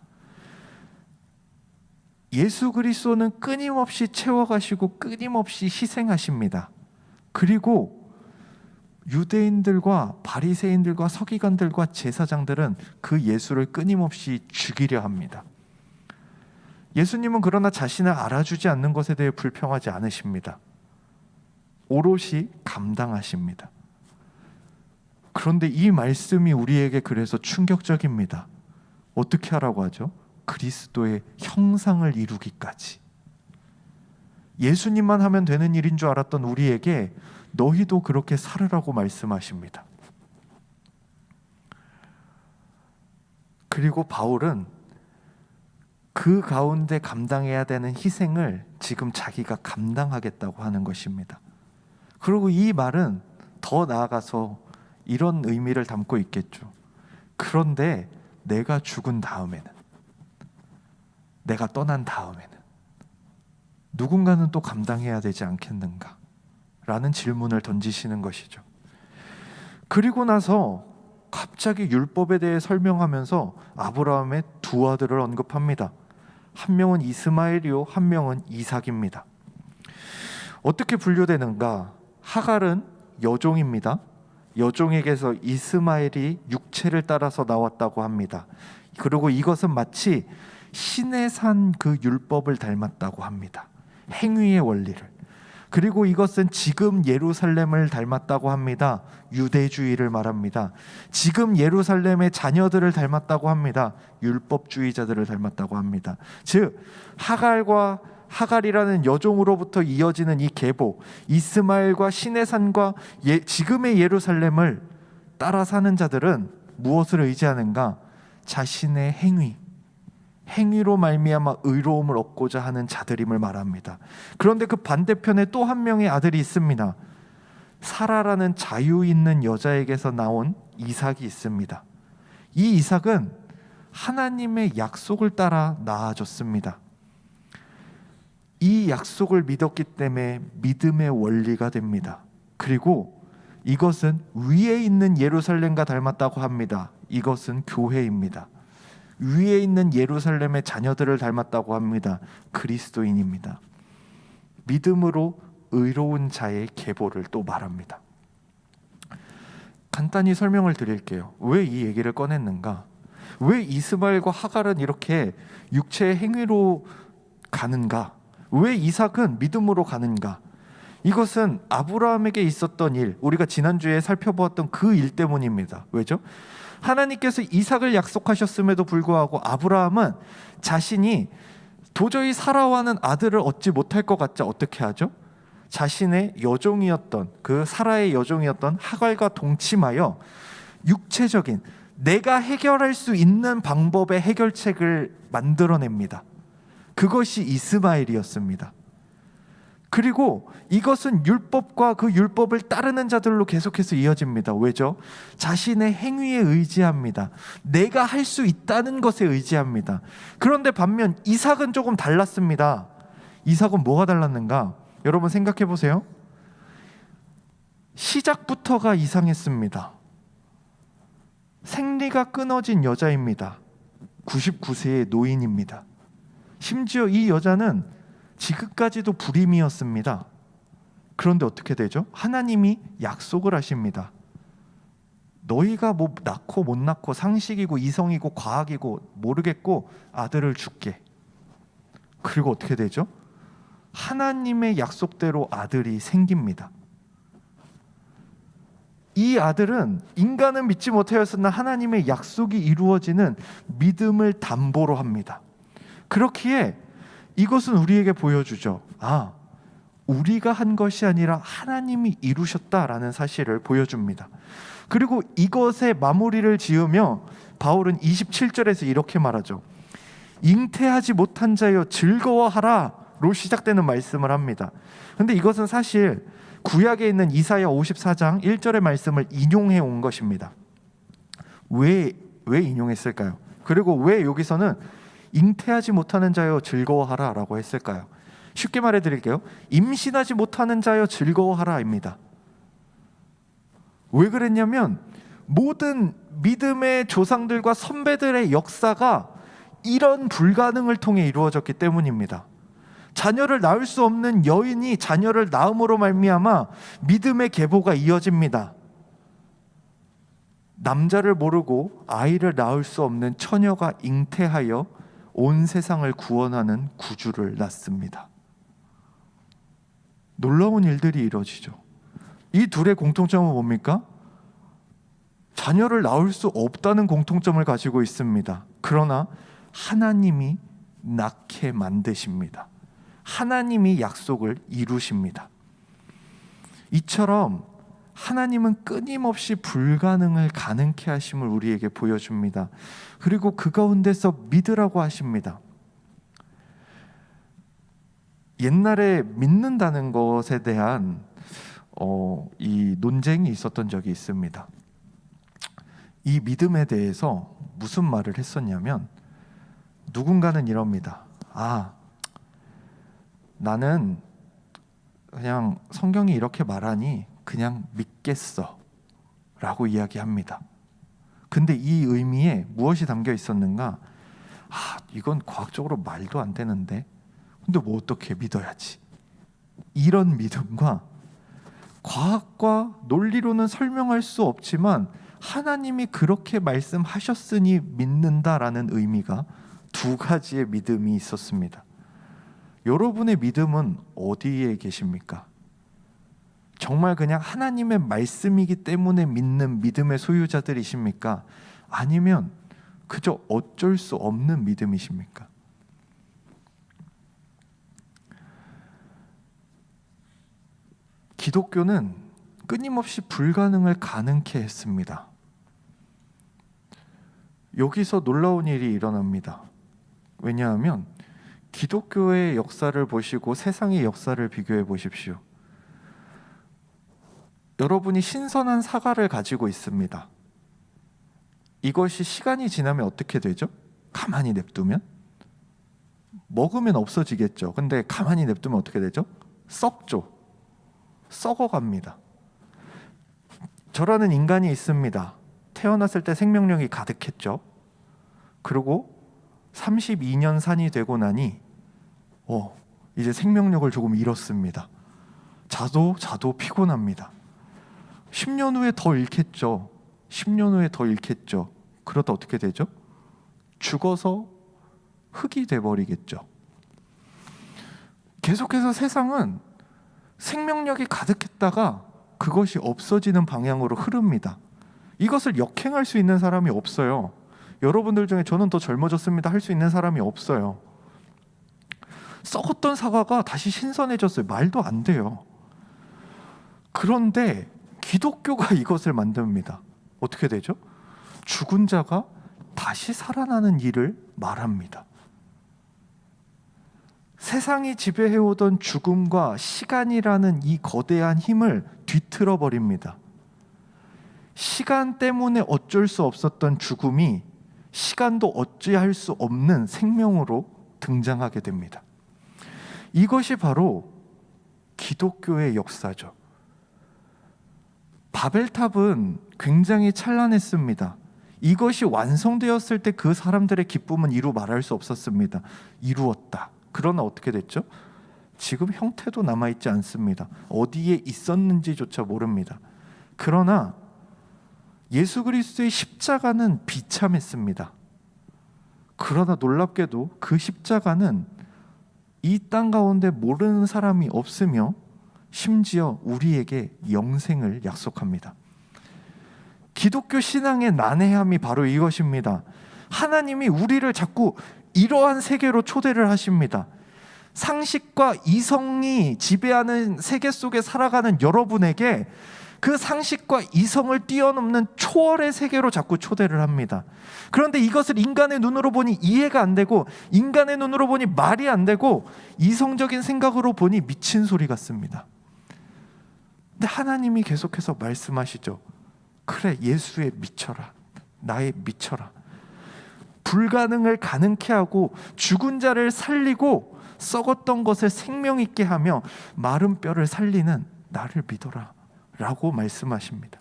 예수 그리스도는 끊임없이 채워가시고 끊임없이 희생하십니다. 그리고 유대인들과 바리새인들과 서기관들과 제사장들은 그 예수를 끊임없이 죽이려 합니다. 예수님은 그러나 자신을 알아주지 않는 것에 대해 불평하지 않으십니다. 오롯이 감당하십니다. 그런데 이 말씀이 우리에게 그래서 충격적입니다. 어떻게 하라고 하죠? 그리스도의 형상을 이루기까지. 예수님만 하면 되는 일인 줄 알았던 우리에게 너희도 그렇게 살으라고 말씀하십니다. 그리고 바울은 그 가운데 감당해야 되는 희생을 지금 자기가 감당하겠다고 하는 것입니다. 그리고 이 말은 더 나아가서 이런 의미를 담고 있겠죠. 그런데 내가 죽은 다음에는, 내가 떠난 다음에는 누군가는 또 감당해야 되지 않겠는가? 라는 질문을 던지시는 것이죠. 그리고 나서 갑자기 율법에 대해 설명하면서 아브라함의 두 아들을 언급합니다. 한 명은 이스마엘이요, 한 명은 이삭입니다. 어떻게 분류되는가? 하갈은 여종입니다. 여종에게서 이스마엘이 육체를 따라서 나왔다고 합니다. 그리고 이것은 마치 신의 산 그 율법을 닮았다고 합니다. 행위의 원리를. 그리고 이것은 지금 예루살렘을 닮았다고 합니다. 유대주의를 말합니다. 지금 예루살렘의 자녀들을 닮았다고 합니다. 율법주의자들을 닮았다고 합니다. 즉 하갈이라는 여종으로부터 이어지는 이 계보, 이스마엘과 신의 산과 지금의 예루살렘을 따라 사는 자들은 무엇을 의지하는가? 자신의 행위로 말미암아 의로움을 얻고자 하는 자들임을 말합니다. 그런데 그 반대편에 또 한 명의 아들이 있습니다. 사라라는 자유 있는 여자에게서 나온 이삭이 있습니다. 이 이삭은 하나님의 약속을 따라 낳아졌습니다. 이 약속을 믿었기 때문에 믿음의 원리가 됩니다. 그리고 이것은 위에 있는 예루살렘과 닮았다고 합니다. 이것은 교회입니다. 위에 있는 예루살렘의 자녀들을 닮았다고 합니다. 그리스도인입니다. 믿음으로 의로운 자의 계보를 또 말합니다. 간단히 설명을 드릴게요. 왜 이 얘기를 꺼냈는가? 왜 이스마엘과 하갈은 이렇게 육체의 행위로 가는가? 왜 이삭은 믿음으로 가는가? 이것은 아브라함에게 있었던 일, 우리가 지난주에 살펴보았던 그 일 때문입니다. 왜죠? 하나님께서 이삭을 약속하셨음에도 불구하고 아브라함은 자신이 도저히 사라와는 아들을 얻지 못할 것 같자 어떻게 하죠? 자신의 여종이었던 그 사라의 여종이었던 하갈과 동침하여 육체적인 내가 해결할 수 있는 방법의 해결책을 만들어냅니다. 그것이 이스마엘이었습니다. 그리고 이것은 율법과 그 율법을 따르는 자들로 계속해서 이어집니다. 왜죠? 자신의 행위에 의지합니다. 내가 할 수 있다는 것에 의지합니다. 그런데 반면 이삭은 조금 달랐습니다. 이삭은 뭐가 달랐는가? 여러분 생각해 보세요. 시작부터가 이상했습니다. 생리가 끊어진 여자입니다. 99세의 노인입니다. 심지어 이 여자는 지금까지도 불임이었습니다. 그런데 어떻게 되죠? 하나님이 약속을 하십니다. 너희가 뭐 낳고 못 낳고 상식이고 이성이고 과학이고 모르겠고 아들을 줄게. 그리고 어떻게 되죠? 하나님의 약속대로 아들이 생깁니다. 이 아들은 인간은 믿지 못하였으나 하나님의 약속이 이루어지는 믿음을 담보로 합니다. 그렇기에 이것은 우리에게 보여주죠. 우리가 한 것이 아니라 하나님이 이루셨다라는 사실을 보여줍니다. 그리고 이것에 마무리를 지으며 바울은 27절에서 이렇게 말하죠. 잉태하지 못한 자여 즐거워하라로 시작되는 말씀을 합니다. 그런데 이것은 사실 구약에 있는 이사야 54장 1절의 말씀을 인용해 온 것입니다. 왜 인용했을까요? 그리고 왜 여기서는 잉태하지 못하는 자여 즐거워하라 라고 했을까요? 쉽게 말해 드릴게요. 임신하지 못하는 자여 즐거워하라입니다. 왜 그랬냐면 모든 믿음의 조상들과 선배들의 역사가 이런 불가능을 통해 이루어졌기 때문입니다. 자녀를 낳을 수 없는 여인이 자녀를 낳음으로 말미암아 믿음의 계보가 이어집니다. 남자를 모르고 아이를 낳을 수 없는 처녀가 잉태하여 온 세상을 구원하는 구주를 낳습니다. 놀라운 일들이 이루어지죠. 이 둘의 공통점은 뭡니까? 자녀를 낳을 수 없다는 공통점을 가지고 있습니다. 그러나 하나님이 낳게 만드십니다. 하나님이 약속을 이루십니다. 이처럼 하나님은 끊임없이 불가능을 가능케 하심을 우리에게 보여줍니다. 그리고 그 가운데서 믿으라고 하십니다. 옛날에 믿는다는 것에 대한 이 논쟁이 있었던 적이 있습니다. 이 믿음에 대해서 무슨 말을 했었냐면, 누군가는 이럽니다. 나는 그냥 성경이 이렇게 말하니 그냥 믿겠어 라고 이야기합니다. 근데 이 의미에 무엇이 담겨 있었는가? 이건 과학적으로 말도 안 되는데, 근데 뭐 어떻게 믿어야지. 이런 믿음과 과학과 논리로는 설명할 수 없지만 하나님이 그렇게 말씀하셨으니 믿는다라는 의미가 두 가지의 믿음이 있었습니다. 여러분의 믿음은 어디에 계십니까? 정말 그냥 하나님의 말씀이기 때문에 믿는 믿음의 소유자들이십니까? 아니면 그저 어쩔 수 없는 믿음이십니까? 기독교는 끊임없이 불가능을 가능케 했습니다. 여기서 놀라운 일이 일어납니다. 왜냐하면 기독교의 역사를 보시고 세상의 역사를 비교해 보십시오. 여러분이 신선한 사과를 가지고 있습니다. 이것이 시간이 지나면 어떻게 되죠? 가만히 냅두면? 먹으면 없어지겠죠. 근데 가만히 냅두면 어떻게 되죠? 썩죠. 썩어갑니다. 저라는 인간이 있습니다. 태어났을 때 생명력이 가득했죠. 그리고 32년 산이 되고 나니 이제 생명력을 조금 잃었습니다. 자도 피곤합니다. 10년 후에 더 잃겠죠. 10년 후에 더 잃겠죠. 그러다 어떻게 되죠? 죽어서 흙이 돼버리겠죠. 계속해서 세상은 생명력이 가득했다가 그것이 없어지는 방향으로 흐릅니다. 이것을 역행할 수 있는 사람이 없어요. 여러분들 중에 저는 더 젊어졌습니다 할 수 있는 사람이 없어요. 썩었던 사과가 다시 신선해졌어요. 말도 안 돼요. 그런데 기독교가 이것을 만듭니다. 어떻게 되죠? 죽은 자가 다시 살아나는 일을 말합니다. 세상이 지배해오던 죽음과 시간이라는 이 거대한 힘을 뒤틀어 버립니다. 시간 때문에 어쩔 수 없었던 죽음이 시간도 어찌할 수 없는 생명으로 등장하게 됩니다. 이것이 바로 기독교의 역사죠. 바벨탑은 굉장히 찬란했습니다. 이것이 완성되었을 때 그 사람들의 기쁨은 이루 말할 수 없었습니다. 이루었다. 그러나 어떻게 됐죠? 지금 형태도 남아있지 않습니다. 어디에 있었는지조차 모릅니다. 그러나 예수 그리스도의 십자가는 비참했습니다. 그러나 놀랍게도 그 십자가는 이 땅 가운데 모르는 사람이 없으며 심지어 우리에게 영생을 약속합니다. 기독교 신앙의 난해함이 바로 이것입니다. 하나님이 우리를 자꾸 이러한 세계로 초대를 하십니다. 상식과 이성이 지배하는 세계 속에 살아가는 여러분에게 그 상식과 이성을 뛰어넘는 초월의 세계로 자꾸 초대를 합니다. 그런데 이것을 인간의 눈으로 보니 이해가 안 되고, 인간의 눈으로 보니 말이 안 되고, 이성적인 생각으로 보니 미친 소리 같습니다. 근데 하나님이 계속해서 말씀하시죠. 그래, 예수에 미쳐라. 나에 미쳐라. 불가능을 가능케 하고 죽은 자를 살리고 썩었던 것을 생명 있게 하며 마른 뼈를 살리는 나를 믿어라 라고 말씀하십니다.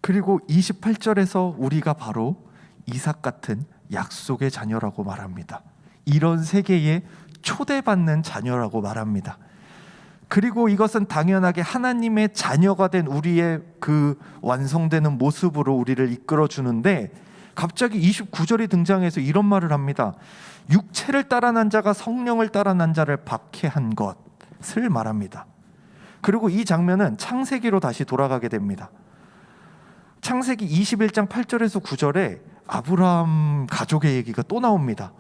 그리고 28절에서 우리가 바로 이삭 같은 약속의 자녀라고 말합니다. 이런 세계에 초대받는 자녀라고 말합니다. 그리고 이것은 당연하게 하나님의 자녀가 된 우리의 그 완성되는 모습으로 우리를 이끌어 주는데, 갑자기 29절이 등장해서 이런 말을 합니다. 육체를 따라 난 자가 성령을 따라 난 자를 박해한 것을 말합니다. 그리고 이 장면은 창세기로 다시 돌아가게 됩니다. 창세기 21장 8절에서 9절에 아브라함 가족의 얘기가 또 나옵니다.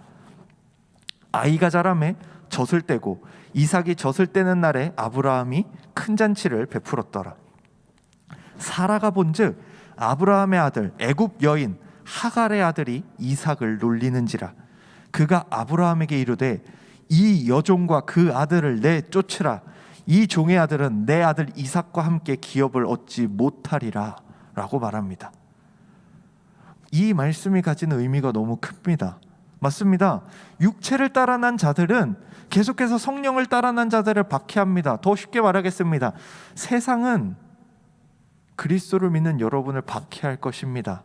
아이가 자라매 젖을 떼고 이삭이 젖을 떼는 날에 아브라함이 큰 잔치를 베풀었더라. 사라가 본즉 아브라함의 아들 애굽 여인 하갈의 아들이 이삭을 놀리는지라. 그가 아브라함에게 이르되 이 여종과 그 아들을 내쫓으라. 이 종의 아들은 내 아들 이삭과 함께 기업을 얻지 못하리라 라고 말합니다. 이 말씀이 가진 의미가 너무 큽니다. 맞습니다. 육체를 따라 난 자들은 계속해서 성령을 따라 난 자들을 박해합니다. 더 쉽게 말하겠습니다. 세상은 그리스도를 믿는 여러분을 박해할 것입니다.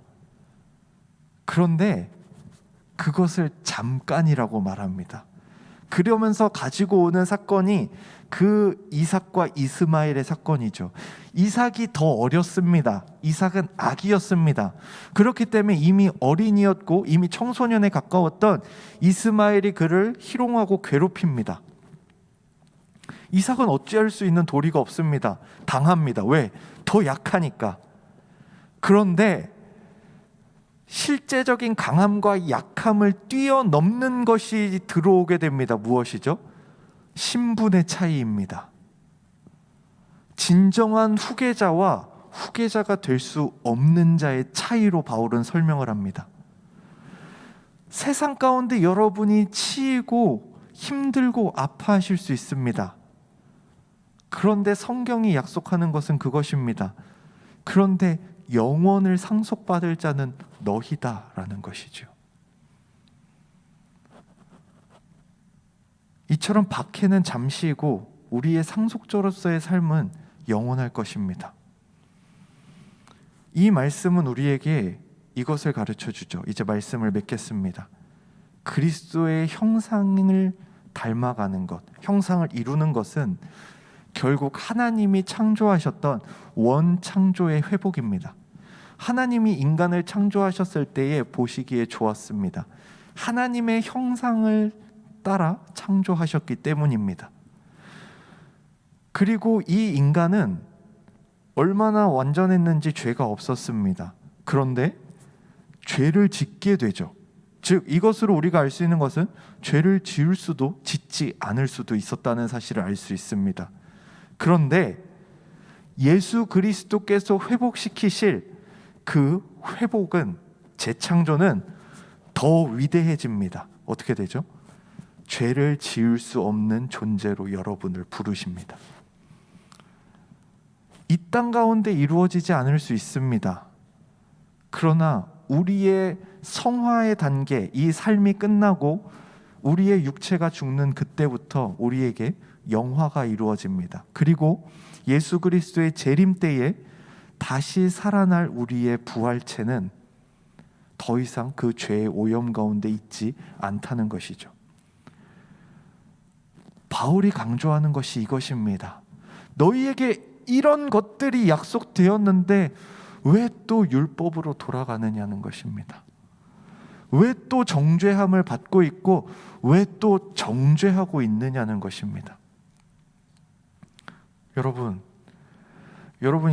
그런데 그것을 잠깐이라고 말합니다. 그러면서 가지고 오는 사건이 그 이삭과 이스마엘의 사건이죠. 이삭이 더 어렸습니다. 이삭은 아기였습니다. 그렇기 때문에 이미 어린이였고 이미 청소년에 가까웠던 이스마엘이 그를 희롱하고 괴롭힙니다. 이삭은 어찌할 수 있는 도리가 없습니다. 당합니다. 왜? 더 약하니까. 그런데 실제적인 강함과 약함을 뛰어넘는 것이 들어오게 됩니다. 무엇이죠? 신분의 차이입니다. 진정한 후계자와 후계자가 될 수 없는 자의 차이로 바울은 설명을 합니다. 세상 가운데 여러분이 치이고 힘들고 아파하실 수 있습니다. 그런데 성경이 약속하는 것은 그것입니다. 그런데 영원을 상속받을 자는 너희다라는 것이죠. 이처럼 박해는 잠시이고 우리의 상속자로서의 삶은 영원할 것입니다. 이 말씀은 우리에게 이것을 가르쳐 주죠. 이제 말씀을 맺겠습니다. 그리스도의 형상을 닮아가는 것, 형상을 이루는 것은 결국 하나님이 창조하셨던 원창조의 회복입니다. 하나님이 인간을 창조하셨을 때에 보시기에 좋았습니다. 하나님의 형상을 따라 창조하셨기 때문입니다. 그리고 이 인간은 얼마나 완전했는지 죄가 없었습니다. 그런데 죄를 짓게 되죠. 즉 이것으로 우리가 알 수 있는 것은 죄를 지을 수도 짓지 않을 수도 있었다는 사실을 알 수 있습니다. 그런데 예수 그리스도께서 회복시키실 그 회복은, 재창조는 더 위대해집니다. 어떻게 되죠? 죄를 지을 수 없는 존재로 여러분을 부르십니다. 이 땅 가운데 이루어지지 않을 수 있습니다. 그러나 우리의 성화의 단계, 이 삶이 끝나고 우리의 육체가 죽는 그때부터 우리에게 영화가 이루어집니다. 그리고 예수 그리스도의 재림 때에 다시 살아날 우리의 부활체는 더 이상 그 죄의 오염 가운데 있지 않다는 것이죠. 바울이 강조하는 것이 이것입니다. 너희에게 이런 것들이 약속되었는데 왜 또 율법으로 돌아가느냐는 것입니다. 왜 또 정죄함을 받고 있고 왜 또 정죄하고 있느냐는 것입니다. 여러분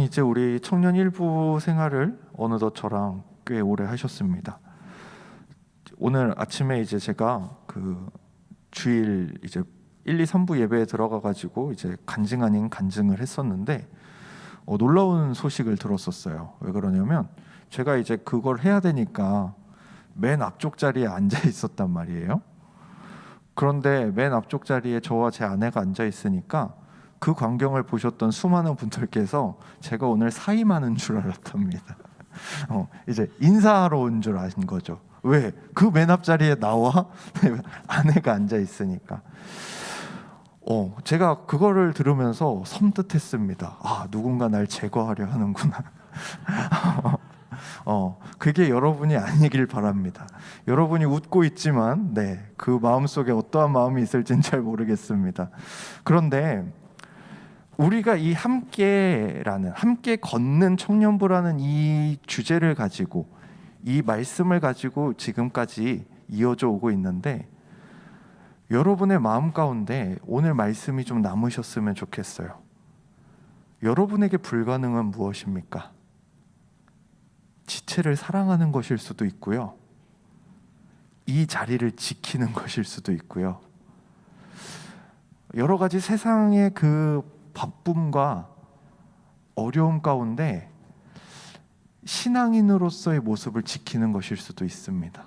이제 우리 청년 일부 생활을 어느덧 저랑 꽤 오래 하셨습니다. 오늘 아침에 이제 제가 그 주일 이제 1, 2, 3부 예배에 들어가 가지고 이제 간증 아닌 간증을 했었는데 놀라운 소식을 들었었어요. 왜 그러냐면 제가 이제 그걸 해야 되니까 맨 앞쪽 자리에 앉아 있었단 말이에요. 그런데 맨 앞쪽 자리에 저와 제 아내가 앉아 있으니까 그 광경을 보셨던 수많은 분들께서 제가 오늘 사임하는 줄 알았답니다. 이제 인사하러 온 줄 아신 거죠. 왜? 그 맨 앞자리에 나와 아내가 앉아 있으니까. 제가 그거를 들으면서 섬뜩했습니다. 아, 누군가 날 제거하려 하는구나. 그게 여러분이 아니길 바랍니다. 여러분이 웃고 있지만 그 마음속에 어떠한 마음이 있을지는 잘 모르겠습니다. 그런데 우리가 이 함께 걷는 청년부라는 이 주제를 가지고, 이 말씀을 가지고 지금까지 이어져 오고 있는데, 여러분의 마음 가운데 오늘 말씀이 좀 남으셨으면 좋겠어요. 여러분에게 불가능한 무엇입니까? 전체를 사랑하는 것일 수도 있고요. 이 자리를 지키는 것일 수도 있고요. 여러 가지 세상의 그 바쁨과 어려움 가운데 신앙인으로서의 모습을 지키는 것일 수도 있습니다.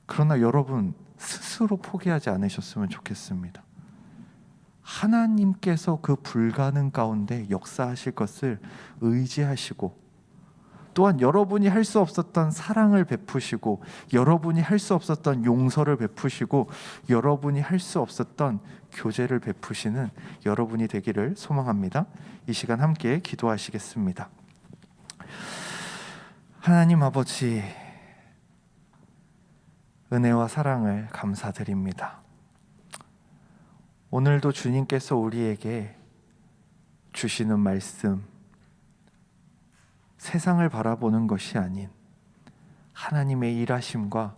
그러나 여러분 스스로 포기하지 않으셨으면 좋겠습니다. 하나님께서 그 불가능 가운데 역사하실 것을 의지하시고, 또한 여러분이 할 수 없었던 사랑을 베푸시고, 여러분이 할 수 없었던 용서를 베푸시고, 여러분이 할 수 없었던 교제를 베푸시는 여러분이 되기를 소망합니다. 이 시간 함께 기도하시겠습니다. 하나님 아버지, 은혜와 사랑을 감사드립니다. 오늘도 주님께서 우리에게 주시는 말씀, 세상을 바라보는 것이 아닌 하나님의 일하심과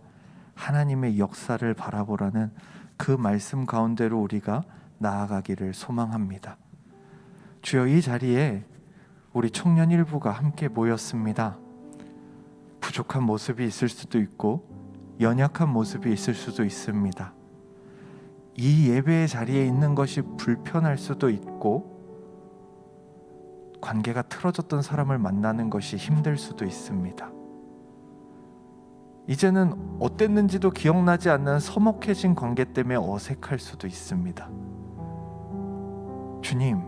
하나님의 역사를 바라보라는 그 말씀 가운데로 우리가 나아가기를 소망합니다. 주여, 이 자리에 우리 청년 일부가 함께 모였습니다. 부족한 모습이 있을 수도 있고 연약한 모습이 있을 수도 있습니다. 이 예배의 자리에 있는 것이 불편할 수도 있고, 관계가 틀어졌던 사람을 만나는 것이 힘들 수도 있습니다. 이제는 어땠는지도 기억나지 않는 서먹해진 관계 때문에 어색할 수도 있습니다. 주님,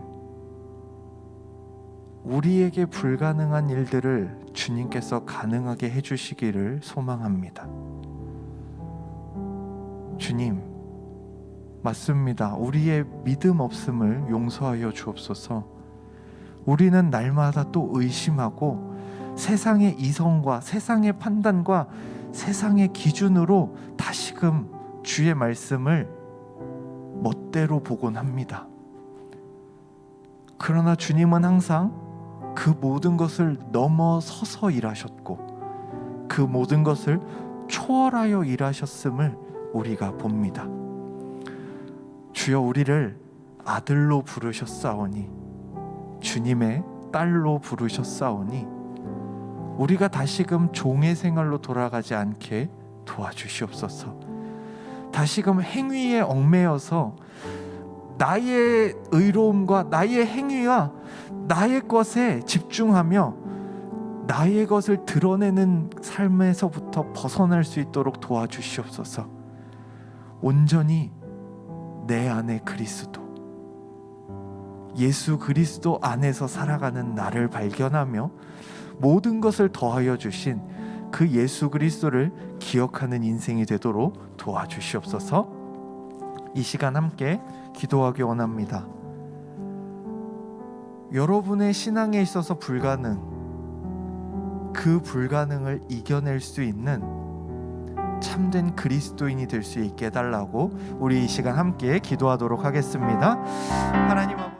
우리에게 불가능한 일들을 주님께서 가능하게 해주시기를 소망합니다. 주님, 맞습니다. 우리의 믿음 없음을 용서하여 주옵소서. 우리는 날마다 또 의심하고 세상의 이성과 세상의 판단과 세상의 기준으로 다시금 주의 말씀을 멋대로 보곤 합니다. 그러나 주님은 항상 그 모든 것을 넘어서서 일하셨고 그 모든 것을 초월하여 일하셨음을 우리가 봅니다. 주여, 우리를 아들로 부르셨사오니, 주님의 딸로 부르셨사오니, 우리가 다시금 종의 생활로 돌아가지 않게 도와주시옵소서. 다시금 행위에 얽매여서 나의 의로움과 나의 행위와 나의 것에 집중하며 나의 것을 드러내는 삶에서부터 벗어날 수 있도록 도와주시옵소서. 온전히 내 안에 그리스도, 예수 그리스도 안에서 살아가는 나를 발견하며 모든 것을 더하여 주신 그 예수 그리스도를 기억하는 인생이 되도록 도와주시옵소서. 이 시간 함께 기도하기 원합니다. 여러분의 신앙에 있어서 그 불가능을 이겨낼 수 있는 참된 그리스도인이 될 수 있게 해달라고 우리 이 시간 함께 기도하도록 하겠습니다. 하나님 아버지,